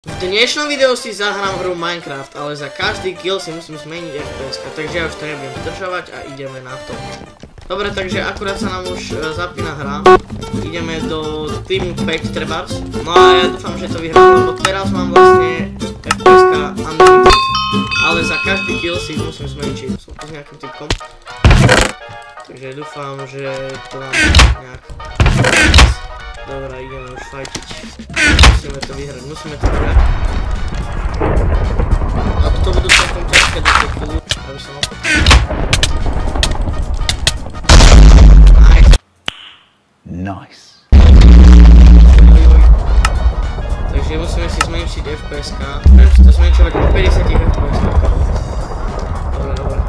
V dnešnom videu si zahrám hru Minecraft, ale za každý kill si musím zmeniť FPS, takže ja už to nebudem zdržovať a ideme na to. Dobre, takže akurát sa nám už zapína hra. Ideme do týmu 5 trebárs. No a ja dúfam, že to vyhrám, lebo teraz mám vlastne FPS-ka unlimited. Ale za každý kill si musím zmeniť, som to s nejakým typkom. Takže dúfam, že to nám nejak... Dobre, ideme už fajtiť. Musíme to vyhrať, A to budú celkom ťažké do tej killu, aby som opatril. Nice. Takže musíme si zmenšiť FPS-ka. Budem si to zmenšovať na 50 FPS-ka. Dobre.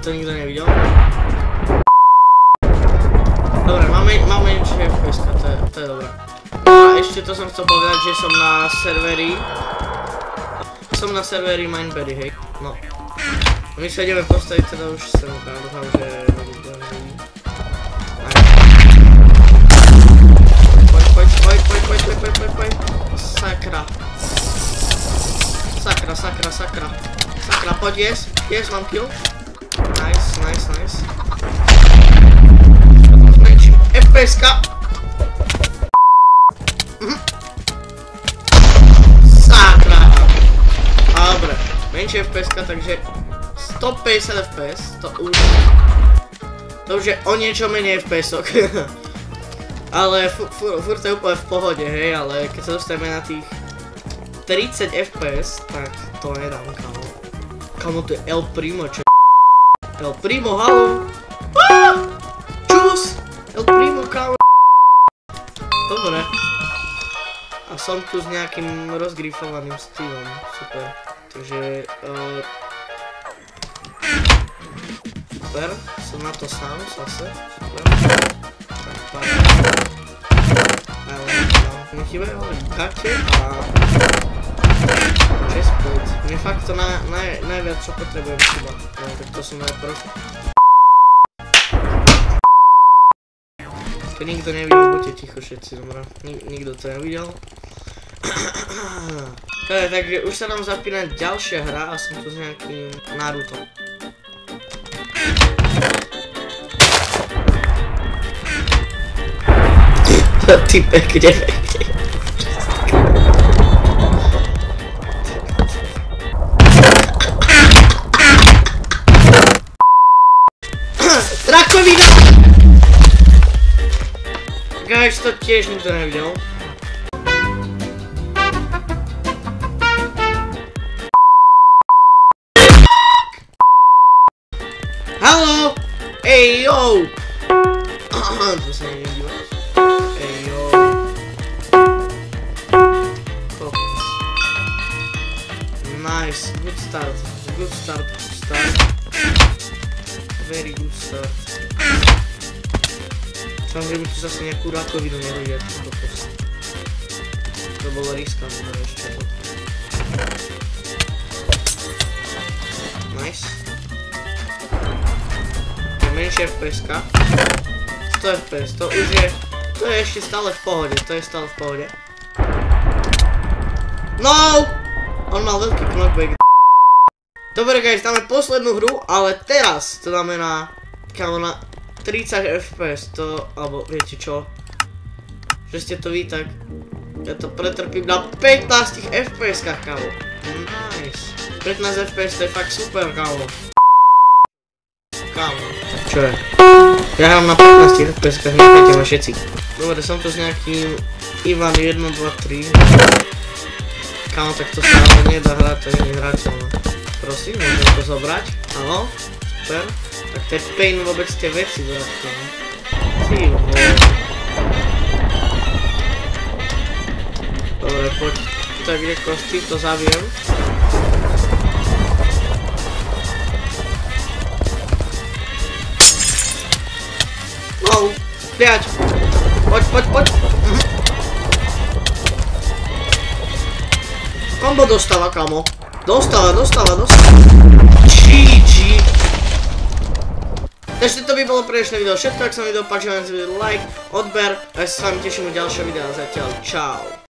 To nikto nevidel. Dobre, máme niečo FPS-ka, to je dobré. A ešte to som chcel povedať, že som na serveri... Som na serveri Mineberry, hej. No. My sa ideme postaviť teda už sem, dúfam, že... Poď. Sakra. Sakra, poď, yes, mám kill. Nice. Zmenším FPS-ka. Sakra. Dobre, menšie FPS-ka, takže 150 FPS, to už je o niečo menej FPS-ok. Ale furt je úplne v pohode, hej, ale keď sa dostaneme na tých 30 FPS, tak to nedám, kamo. Kamo, to je El Primo, čo El Primo, halo! Čus! El Primo, kamo! Dobre. A som tu s nejakým rozgrifovaným stylom, super. Takže... Super, som na to sám, zase, super. Mne chýbajú karte a chestplate. Mne fakt to najviac čo potrebujem chyba. No tak to som najprv. To nikto nevidel, buďte ticho všetci, dobra. Nikto to nevidel. Takže už sa nám zapína ďalšia hra a som tu s nejakým Narutom. Typek, kde vejde. Rakovina! Guys, to tiež nikto nevidel. Haló! Ej, yo! To sa neviem dívať. Nice, good start. Very good start. Samozrejme tu zase nejakú rakovinu nehodia. To bolo riskantné ešte. Nice. Menšia FPS-ka. 100 FPS, to už je... To je ešte stále v pohode, No! On mal veľký knockback. Dobre guys, dáme poslednú hru, ale teraz to dáme na 30 FPS, to, alebo viete čo? Že ste to vy, tak ja to pretrpím na 15 FPS-kách, kámo. Nice. 15 FPS, to je fakt super, kámo. Čo je? Ja hrám na 15 FPS-kách, necháte ma všetci. Dobre, som tu s nejakým Ivan 1, 2, 3. Kámo, tak to sa ale nedá hrať, to je nehrateľné. Prosím, môžem to zobrať? Áno, super. Tak to je pain vôbec tie veci brať, kámo. Ty vole. Dobre, poď. Tak kde kosti, to zabijem. No, priaď. Poď. Kombo dostáva, kamo. Dostáva. GG. Takže to by bolo pre dnešné video všetko, ak sa mi video páčilo, like, odber a ja sa s vami teším u ďalšieho videa. Zatiaľ, čau.